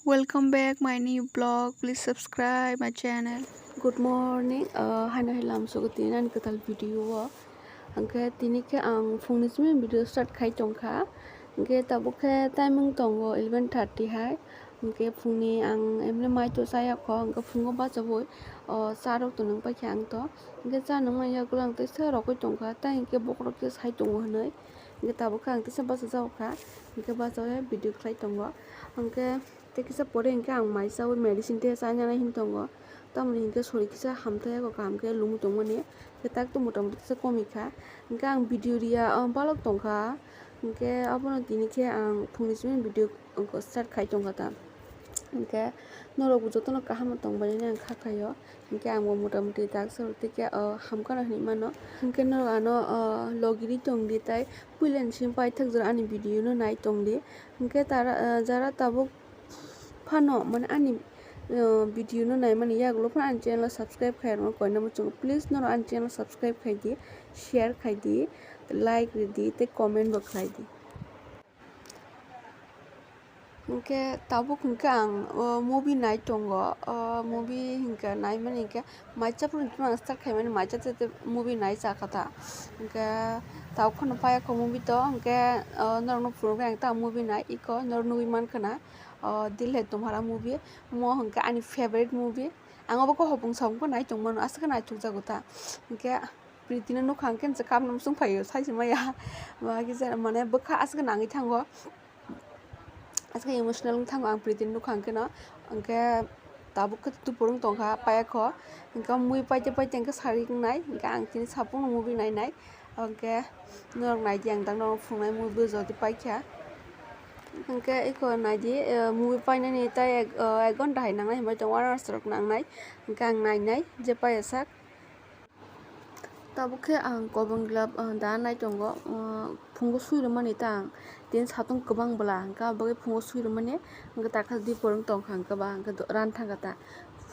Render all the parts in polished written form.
Welcome back my new blog. Please subscribe my channel. Good morning. Hana hilam sogoti nan katal video. Angke tini ke ang phone nisme video start khai tongkha. Angke tabuke timing tongo 11:30 hai. Angke phone ni ang emne mai to saya ko angke phone ba jaboi. Sarok to nang pa kyang to. Angke cha nang mai ya kulang te sa rok ko tongkha ta angke bokrok ke sai tongo hanai. Angke tabuke ang te sa ba sa ka. Angke ba sa video khai tongo. Angke te kisa pore angke ang mai sa medicine te sa nyana hin tongo. Tamni hingga sori kisa hamtaya ko kam ke lumu tongmani ketak to motamuti kisa komika hingga ang video dia balok tongkha hingga abono dini ke ang phungnismen video ko start khai tongkha ta hingga norok bujotono kaham tongbani ang khakayo hingga ang motamuti tak sorte ke hamkana hini mano hingga norok ano logiri tongdi tai puilen simpai thak jara ani video no nai tongdi hingga tara jara tabuk phano man ani video no nai mani yagulo phan an channel subscribe khai ro koina mo chung please no an channel subscribe khai di share khai di like di te comment bo khai di hingke tabuk hingke ang movie nai tongo movie hingke nai mani hingke maicha pun mang start khai mani maicha te movie nai cha kata hingke tabuk khono paya ko movie to hingke norno program ta movie nai iko norno man kana दिल है तुम्हारा movie मो हंका आनी favourite movie आंगो को हपुंग सम को नाइ तंगमन आसका नाइ थुक जागोता हंके प्रीतिनो नो खांकेन से काम नमसुं फायो साइसे माया मागी जे माने बखा आसका नांगि थांगो आसका इमोशनल थांगो आं प्रीतिनो नो खांकेन हंके ताबुक तु पुरुं तंखा पाया खो हंका मुइ पाइते पाइते हंका सारि नाइ हंका आं तिनि सापुं मूवी नाइ नाइ हंके नरक नाइ दियां दां नो फुंनाय मूवी बजोति पाइखा hingke iko naidi movie painani tai ek ghonta hai nangnai himbai tong 1 hours rok nangnai hingke ang nainai je paiyasak tabuke ang kobong glab da nai tongo phungo suirmani tang tin satung kobang bala hingka bagi phungo suirmani hingke takha di porong tong hangka ba hingke ran thangata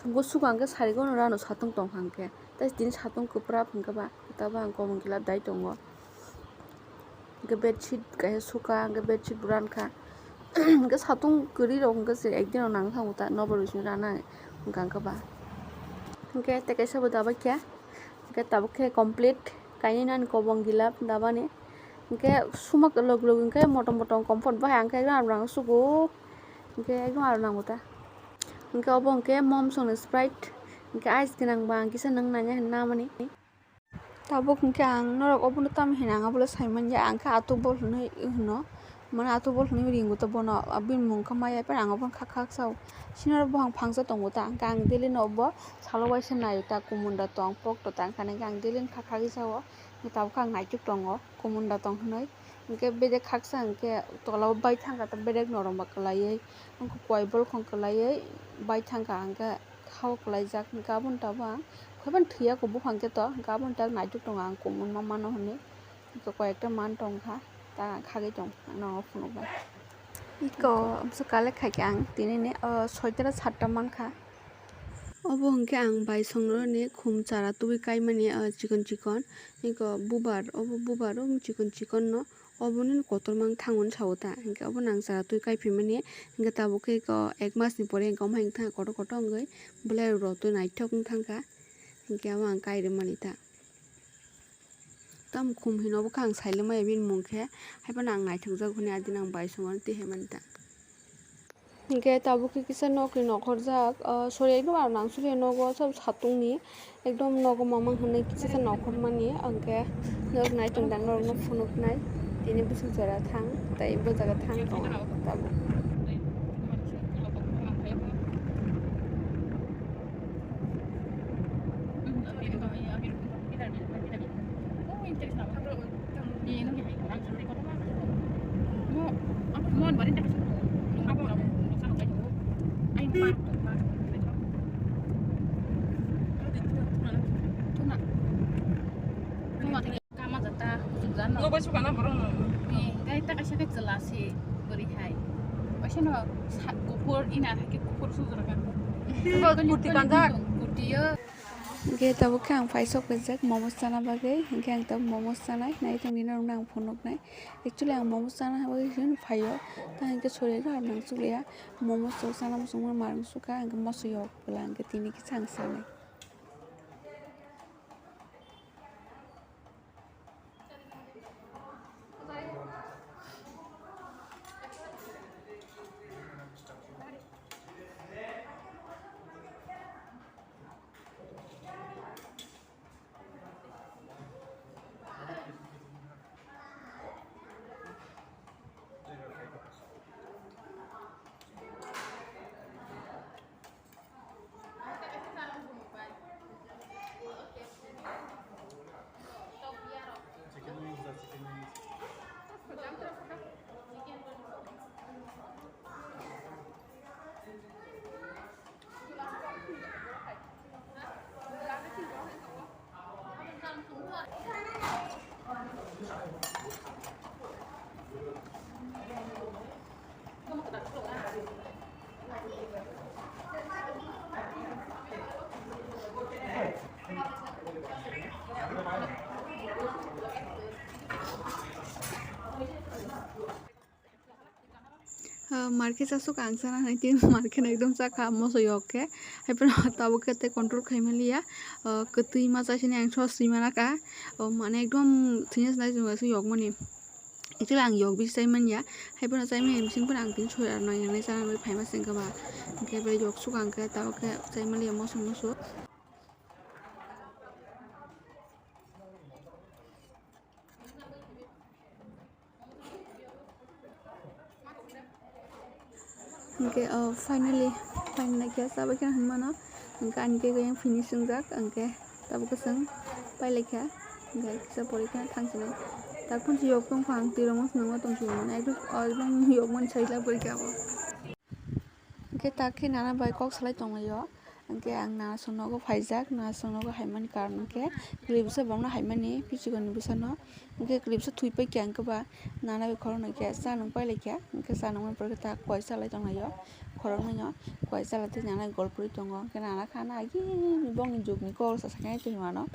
phungo suga hingke sarigo no rano satung tong hangke tai tin satung kopra hingka ba taba ang kobong glab dai tongo hingke bedsheet kahe suka hingke bedsheet buran kha hingke satung gori rok hingke se ekdin nang thango ta noborusni rana hingka ba hingke te kaisa bo daba kya hingke tabuk complete kaini nan kobong gilap daba ni hingke sumak log log hingke motom motom comfort ba hangke ekdom rang sugo hingke ekdom ar nang ta hingke obo hingke mom song sprite hingke ice ginang ba kisa nang nanya na mani tabuk hingke ang norok obo no tam hinanga bolo saiman ya angka atu bol no mana atu bol ni ringu to bono abin mung khamaya pa ang obon khak khak sau sinor bohang phangsa tongo ta kang dilin obo salowai se nai ta kumunda tong pok to tang kane kang dilin khak khak sao ni taw kang nai chuk tongo kumunda tong hnai hingke bede khak sa hingke tolaw bai thangka ta bedek norom ba kalai angko koi bol khong kalai bai thangka angka khau kalai jak hingka bun ta ba khoiban thia ko bu hangke to hingka bun ta nai chuk tonga ang kumun ma mano hne hingke ko ekta man tongkha ta khage tong no phone ba iko sakale khake ang tinene 6ta 7ta mankha obo hingke ang bai songnoro ni khum chara tubi kaimani chikon chikon iko bubar obo bubar chikon chikon no obo ni kotor mang thangon sauta hingke obo nang chara tui kaipimani hingke tabuke ko ek mas ni pore hingke omha hingtha kotor kotor ngai blai ro tu naithok thangka hingke amo ang kaire manita tam khum hinobo kang saile mai bin mungkhe haiba nang naithok jak hune adin ang bai songon te hemanita hingke tabuke kisa nokri nokhor jak sori ekdom ar nang suri nogo sab satungni ekdom nogo mamang hune kisa nokhor mani angke nok nai tong dang nok no phunuk nai tini busuk jara thang tai bo jaga thang tabu No voy suka na baru ni dai ta kasih ke jelasi beri hai masih no kupur ina ke kupur suzur kan kurti kanza kurti ya Oke, tabo ke ang paisok kajak momos sana bagai, hingke ang tabo momos sana, nai tong dina rong ang phonok nai. Actually ang momos sana bagai hin payo, ta hingke sore ka nang sukliya momos so sana musung marang suka ang moso yok pula ang tini ki sang sana. Market asuk ang sana nai tin market ekdom chakha moso yok ke, hai pun tabo ke te control khaimaliya, ketui ma chasini ang sos simana ka, mane ekdom thinas nai jung asu yok mani. Actually ang yok bis chaiman ya, hai pun chaiman bising pun ang tin choya no yang nai sana bai phaima sengka ba, ke bai yok suk ang ke tabo ke chaimaliya moso moso. Oke, finally kaya sabai kan hanmano, angka anke yang finishing jak, angke tabo keseng, pai lekha, angke kisa pori kan thangsinai. Tak pun si yok tong phang tiramos nangma tong si mana, ekdom yok man saila pori ka bo. Angke takhe nana bai kok salai tong yo, angke ang na sono ko phaijak, na sono ko haiman karon angke klipsa bangna haimani, pichigon bisa no, angke klipsa thui pai kyang ka ba, nana bai koron angke sa nang pai lekha, angke sa nang man pori ta koi salai tong yo. Korong nyo koi salate nana golpuri tongo ke nana khana agi bong ni juk ni kol sa sakai tu mano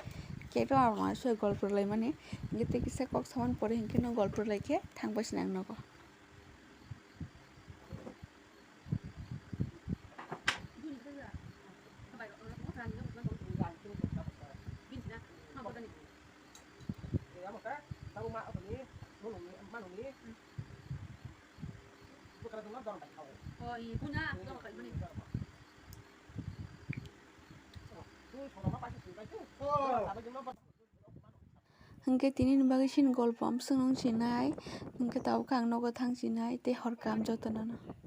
ke to ar ma so golpur lai mane ngite kisa kok saman pore hinke no golpur lai ke thang pas nang no ko hingke tini ni bagai sin golpam sung sinai hingke tau kang nogo thang sinai te hor kam joto nano.